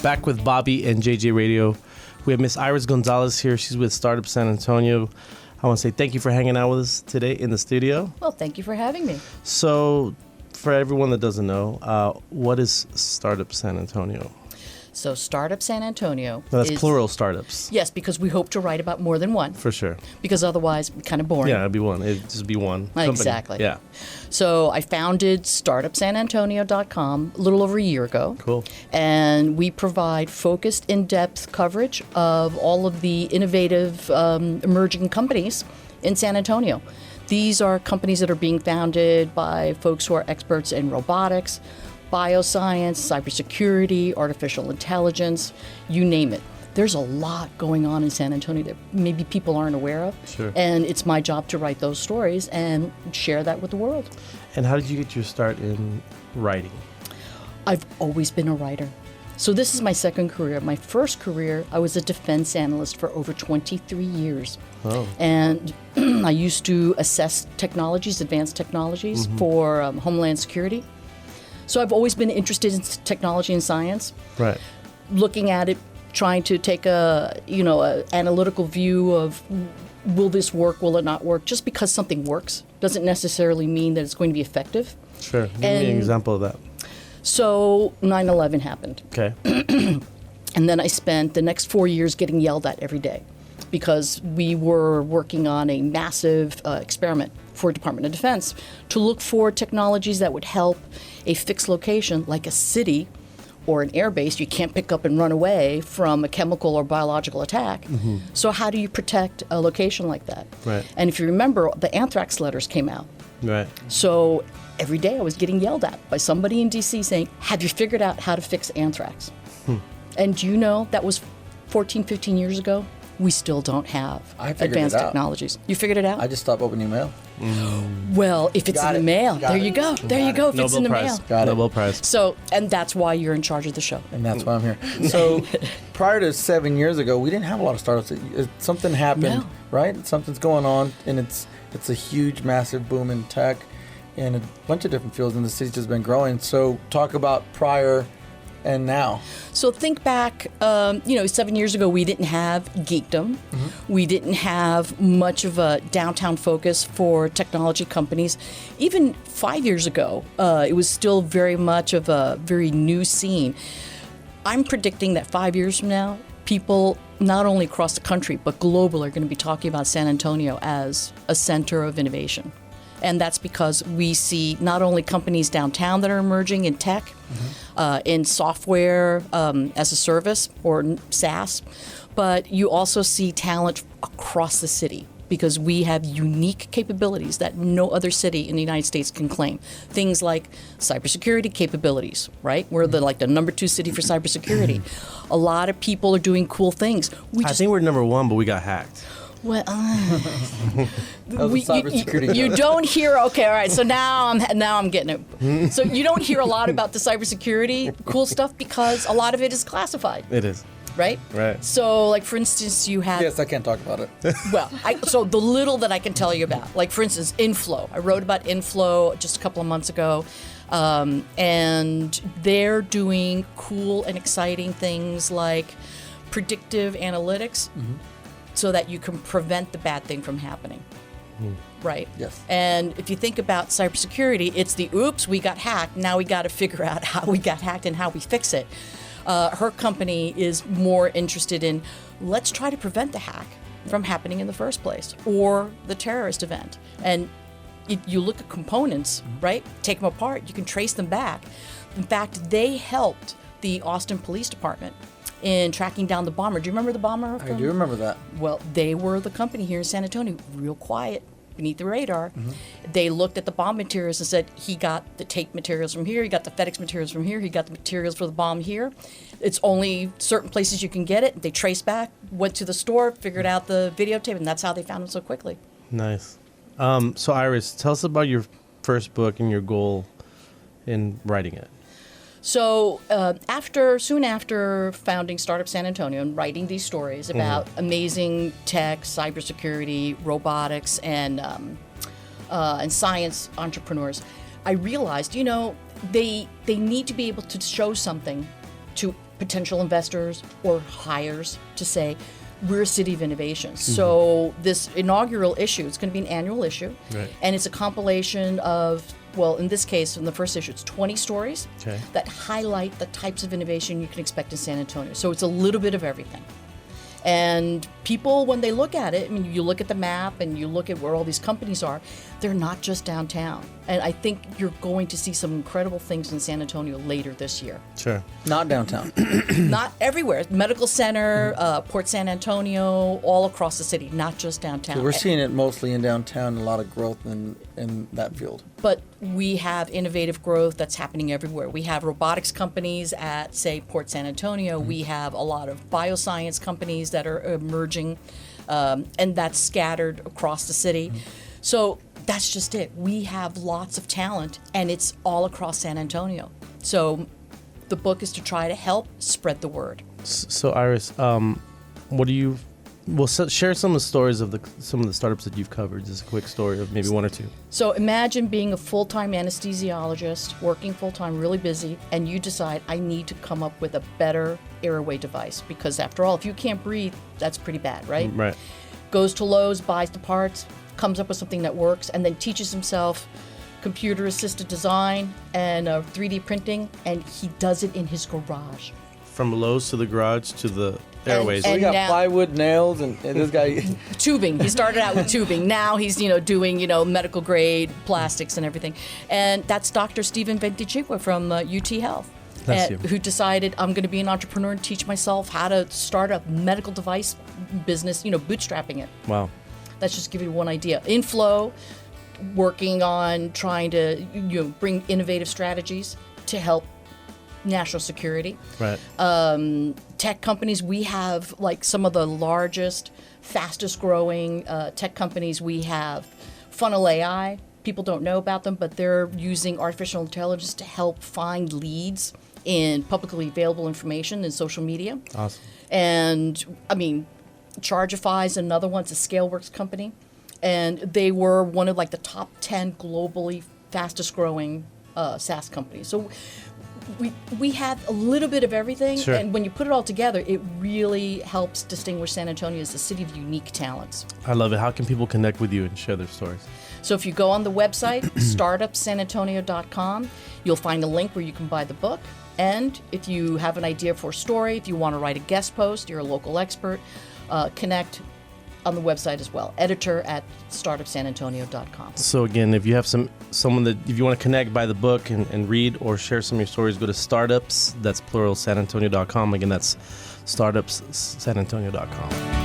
Back with Bobby and JJ Radio. We have Miss Iris Gonzalez here. She's with Startup San Antonio. I want to say thank you for hanging out with us today in the studio. Well, thank you for having me. So, for everyone that doesn't know, what is Startup San Antonio? So Startup San Antonio That's plural startups. Yes, because we hope to write about more than one. For sure. Because otherwise, it'd be kind of boring. Yeah, it'd be one. It'd just be one company. Exactly. Yeah. So I founded startupsanantonio.com a little over a year ago. Cool. And we provide focused, in-depth coverage of all of the innovative emerging companies in San Antonio. These are companies that are being founded by folks who are experts in robotics, bioscience, cybersecurity, artificial intelligence, you name it. There's a lot going on in San Antonio that maybe people aren't aware of. Sure. And it's my job to write those stories and share that with the world. And how did you get your start in writing? I've always been a writer. So this is my second career. My first career, I was a defense analyst for over 23 years. Oh. And I used to assess technologies, advanced technologies for Homeland Security. So I've always been interested in technology and science. Right. Looking at it, trying to take a analytical view of will this work, will it not work? Just because something works doesn't necessarily mean that it's going to be effective. Sure. Give me an example of that. So 9/11 happened. Okay. And then I spent the next 4 years getting yelled at every day because we were working on a massive experiment for Department of Defense to look for technologies that would help a fixed location like a city or an air base. You can't pick up and run away from a chemical or biological attack. Mm-hmm. So how do you protect a location like that? Right. And if you remember, the anthrax letters came out. Right. So every day I was getting yelled at by somebody in D.C. saying, have you figured out how to fix anthrax? And do you know that was 14, 15 years ago? We still don't have advanced technologies. You figured it out? I just stopped opening mail. Well, if it's in the mail, there you go. There you go. If it's in the mail. Got it. Nobel Prize. So, and that's why you're in charge of the show. And that's why I'm here. So prior to 7 years ago, we didn't have a lot of startups. Something happened, right? Something's going on, and it's a huge, massive boom in tech in a bunch of different fields, and the city's just been growing. So talk about prior and now. So think back, 7 years ago, we didn't have geekdom. We didn't have much of a downtown focus for technology companies. Even 5 years ago, it was still very much of a very new scene. I'm predicting that 5 years from now, people not only across the country, but global are going to be talking about San Antonio as a center of innovation. And that's because we see not only companies downtown that are emerging in tech, in software as a service or SaaS, but you also see talent across the city because we have unique capabilities that no other city in the United States can claim. Things like cybersecurity capabilities, right? We're the number 2 city for cybersecurity. A lot of people are doing cool things. I think we're number 1, but we got hacked. Well, cybersecurity you don't hear. Okay, all right. So now I'm getting it. So you don't hear a lot about the cybersecurity cool stuff because a lot of it is classified. It is. Right. Right. So, like for instance, you have. Yes, I can't talk about it. Well, so the little that I can tell you about, like for instance, Inflow. I wrote about Inflow just a couple of months ago, and they're doing cool and exciting things like predictive analytics. So that you can prevent the bad thing from happening, right? Yes. And if you think about cybersecurity, it's the oops, we got hacked. Now we got to figure out how we got hacked and how we fix it. Her company is more interested in let's try to prevent the hack from happening in the first place or the terrorist event. And you look at components, right? Take them apart. You can trace them back. In fact, they helped the Austin Police Department in tracking down the bomber. Do you remember the bomber? I do remember that. Well, they were the company here in San Antonio, real quiet, beneath the radar. They looked at the bomb materials and said, he got the tape materials from here, he got the FedEx materials from here, he got the materials for the bomb here. It's only certain places you can get it. They traced back, went to the store, figured out the videotape, and that's how they found him so quickly. Nice. So Iris, tell us about your first book and your goal in writing it. So soon after founding Startup San Antonio and writing these stories about amazing tech, cybersecurity, robotics, and science entrepreneurs, I realized, they need to be able to show something to potential investors or hires to say, we're a city of innovation. So this inaugural issue, it's going to be an annual issue, Right. and it's a compilation of, well, in this case, in the first issue, it's 20 stories Okay. that highlight the types of innovation you can expect in San Antonio. So it's a little bit of everything. And people, when they look at it, I mean, you look at the map and you look at where all these companies are, they're not just downtown. And I think you're going to see some incredible things in San Antonio later this year. Sure. Not downtown. Not everywhere. Medical Center, Port San Antonio, all across the city, not just downtown. We're seeing it mostly in downtown, a lot of growth in that field. But we have innovative growth that's happening everywhere. We have robotics companies at, say, Port San Antonio. We have a lot of bioscience companies that are emerging, and that's scattered across the city. So that's just it. We have lots of talent, and it's all across San Antonio. So the book is to try to help spread the word. So Iris, what do you? Well, share some of the stories of some of the startups that you've covered. Just a quick story of maybe one or two. So imagine being a full-time anesthesiologist, working full-time, really busy, and you decide, I need to come up with a better airway device. Because after all, if you can't breathe, that's pretty bad, right? Right. Goes to Lowe's, buys the parts, comes up with something that works, and then teaches himself computer-assisted design and 3D printing, and he does it in his garage. From Lowe's to the garage to the airways. So we got now- plywood, nails, and this guy. Tubing. He started out with tubing. Now he's, doing, medical grade plastics and everything. And that's Dr. Stephen Ventichikwa from UT Health. That's you. Who decided, I'm going to be an entrepreneur and teach myself how to start a medical device business, bootstrapping it. Wow. That's just give you one idea. Inflow, working on trying to bring innovative strategies to help national security. Right. Tech companies, we have like some of the largest, fastest growing tech companies. We have Funnel AI. People don't know about them, but they're using artificial intelligence to help find leads in publicly available information in social media. Awesome. And I mean, Chargify is another one. It's a ScaleWorks company. And they were one of like the top 10 globally fastest growing SaaS companies. So we have a little bit of everything. Sure. And when you put it all together, it really helps distinguish San Antonio as a city of unique talents. I love it. How can people connect with you and share their stories? So if you go on the website, startupsanantonio.com, you'll find a link where you can buy the book. And if you have an idea for a story, if you want to write a guest post, you're a local expert, connect on the website as well. Editor@startupsanantonio.com. So again, if you have someone that, if you want to connect, buy the book and read or share some of your stories, go to startups, that's plural, sanantonio.com. Again, that's startupsanantonio.com.